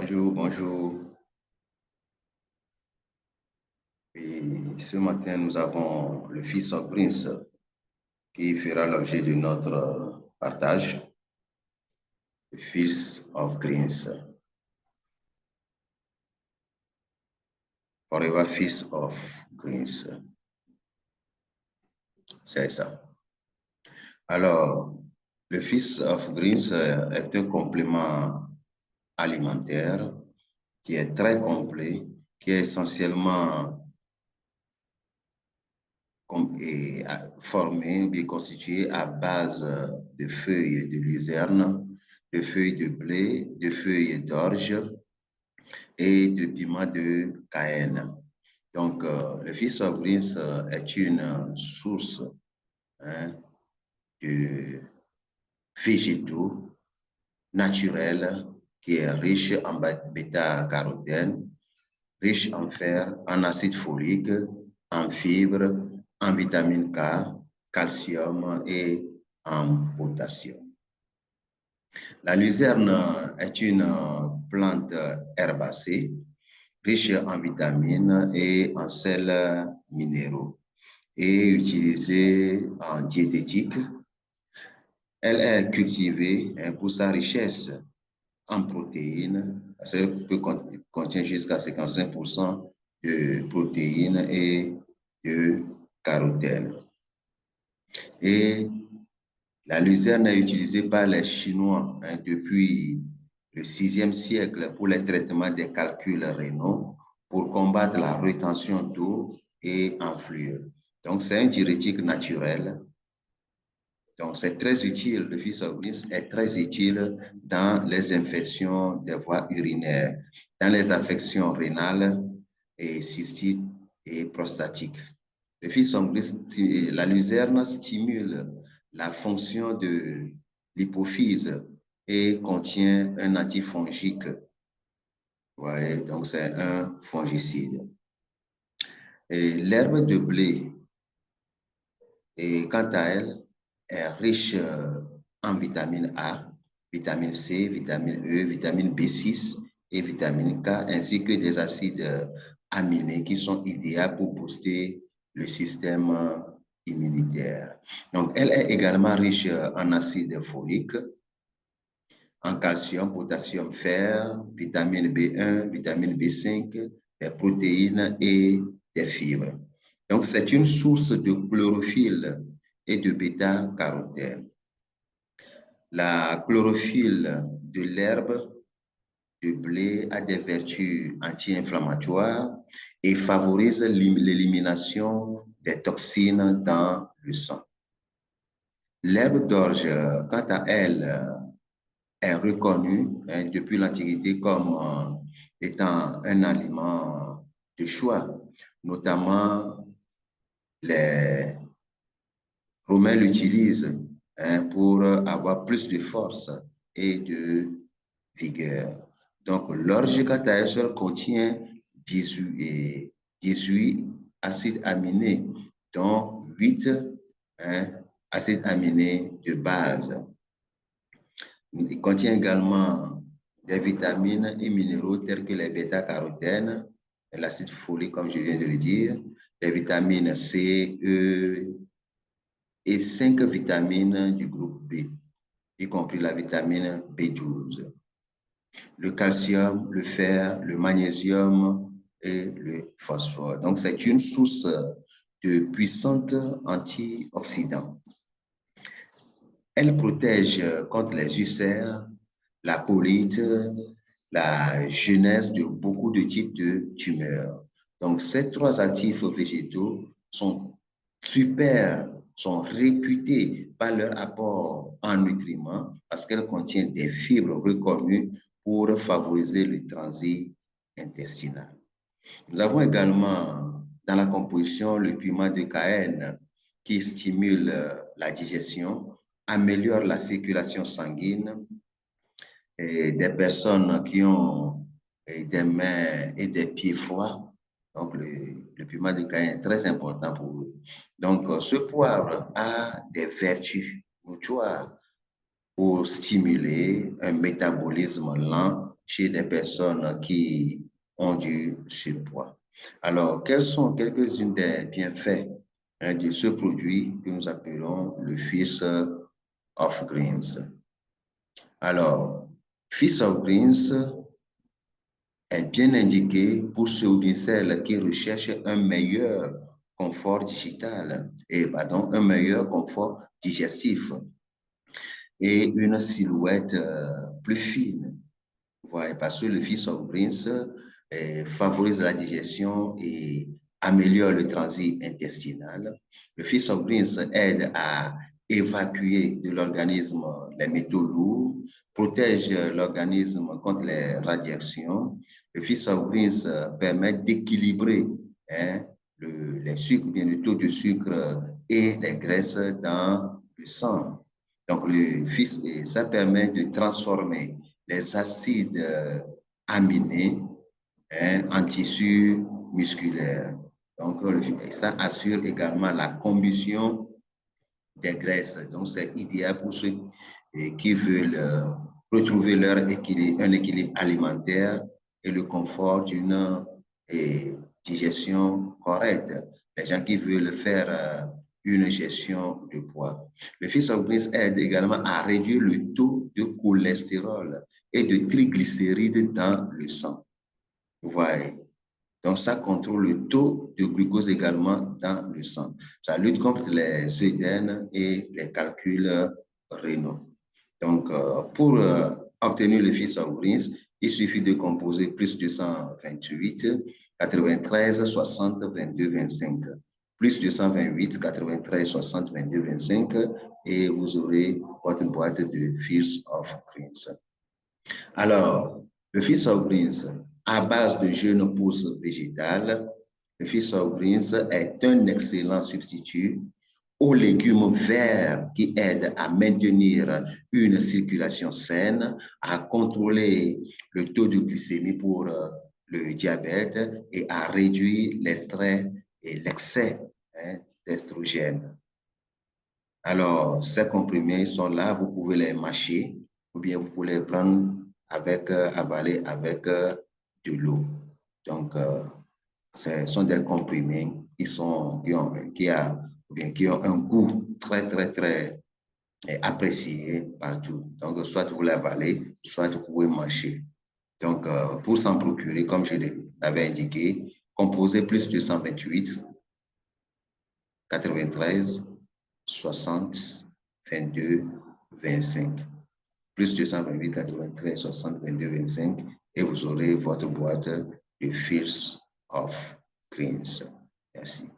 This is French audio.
Bonjour, bonjour. Et ce matin, nous avons le fils of Greens qui fera l'objet de notre partage. Le fils of Greens. Forever fils of Greens. C'est ça. Alors, le fils of Greens est un complément alimentaire qui est très complet, qui est essentiellement formé, bien constitué à base de feuilles de luzerne, de feuilles de blé, de feuilles d'orge et de piment de Cayenne. Donc, le fils of Greens est une source de végétaux naturels qui est riche en bêta-carotène, riche en fer, en acide folique, en fibres, en vitamine K, calcium et en potassium. La luzerne est une plante herbacée, riche en vitamines et en sels minéraux et utilisée en diététique. Elle est cultivée pour sa richesse en protéines, parce qu'elle peut contenir jusqu'à 55% de protéines et de carotène. Et la luzerne est utilisée par les Chinois depuis le 6e siècle pour les traitements des calculs rénaux, pour combattre la rétention d'eau et enfluure. Donc, c'est un diurétique naturel. Donc, c'est très utile, le fils of Greens est très utile dans les infections des voies urinaires, dans les affections rénales et cystiques et prostatiques. Le fils of Greens, la luzerne stimule la fonction de l'hypophyse et contient un antifongique. Ouais, donc, c'est un fongicide. L'herbe de blé, et quant à elle, est riche en vitamine A, vitamine C, vitamine E, vitamine B6 et vitamine K, ainsi que des acides aminés qui sont idéaux pour booster le système immunitaire. Donc, elle est également riche en acide folique, en calcium, potassium, fer, vitamine B1, vitamine B5, des protéines et des fibres. Donc, c'est une source de chlorophylle et de bêta-carotène. La chlorophylle de l'herbe de blé a des vertus anti-inflammatoires et favorise l'élimination des toxines dans le sang. L'herbe d'orge, quant à elle, est reconnue depuis l'Antiquité comme étant un aliment de choix, notamment les Romains l'utilisent pour avoir plus de force et de vigueur. Donc, l'orge, quant à elle seule, contient 18 acides aminés, dont 8 acides aminés de base. Il contient également des vitamines et minéraux tels que les bêta-carotènes, l'acide folique, comme je viens de le dire, les vitamines C, E et 5 vitamines du groupe B, y compris la vitamine B12. Le calcium, le fer, le magnésium et le phosphore. Donc, c'est une source de puissantes antioxydants. Elle protège contre les ulcères, la colite, la genèse de beaucoup de types de tumeurs. Donc, ces 3 actifs végétaux sont sont réputés par leur apport en nutriments parce qu'elles contiennent des fibres reconnues pour favoriser le transit intestinal. Nous avons également dans la composition le piment de Cayenne qui stimule la digestion, améliore la circulation sanguine et des personnes qui ont des mains et des pieds froids. Donc, le piment de Cayenne est très important pour eux. Donc, ce poivre a des vertus notoires pour stimuler un métabolisme lent chez les personnes qui ont du surpoids. Alors, quels sont quelques-uns des bienfaits de ce produit que nous appelons le Feast of Greens? Alors, Feast of Greens est bien indiqué pour ceux ou bien celles qui recherchent un meilleur confort digital, un meilleur confort digestif et une silhouette plus fine. Voilà, parce que le Feast of Greens favorise la digestion et améliore le transit intestinal. Le Feast of Greens aide à évacuer de l'organisme les métaux lourds, protège l'organisme contre les radiations. Le Feast of Greens permet d'équilibrer les sucres, bien le taux de sucre et les graisses dans le sang. Donc, ça permet de transformer les acides aminés en tissu musculaire. Donc, ça assure également la combustion des graisses. Donc, c'est idéal pour ceux qui veulent retrouver un équilibre alimentaire et le confort d'une digestion correcte. Les gens qui veulent faire une gestion de poids. Le Feast of Greens aide également à réduire le taux de cholestérol et de triglycérides dans le sang. Vous voyez. Donc, ça contrôle le taux de glucose également dans le sang. Ça lutte contre les œdèmes et les calculs rénaux. Donc, pour obtenir le Feast of Greens, il suffit de composer plus 228, 93, 60, 22, 25. Plus 228, 93, 60, 22, 25 et vous aurez votre boîte de Feast of Greens. Alors, le Feast of Greens, à base de jeunes pousses végétales, le Feast of Greens est un excellent substitut aux légumes verts qui aident à maintenir une circulation saine, à contrôler le taux de glycémie pour le diabète et à réduire l'extrait et l'excès d'estrogène. Alors, ces comprimés sont là, vous pouvez les mâcher ou bien vous pouvez les prendre avaler avec de l'eau. Donc, ce sont des comprimés qui ont un goût très, très, très apprécié partout. Donc, soit vous l'avalez, soit vous pouvez mâcher. Donc, pour s'en procurer, comme je l'avais indiqué, composez plus de 128, 93, 60, 22, 25. Plus 228, 93, 60, 22, 25 et vous aurez votre boîte de Feast of Greens. Merci.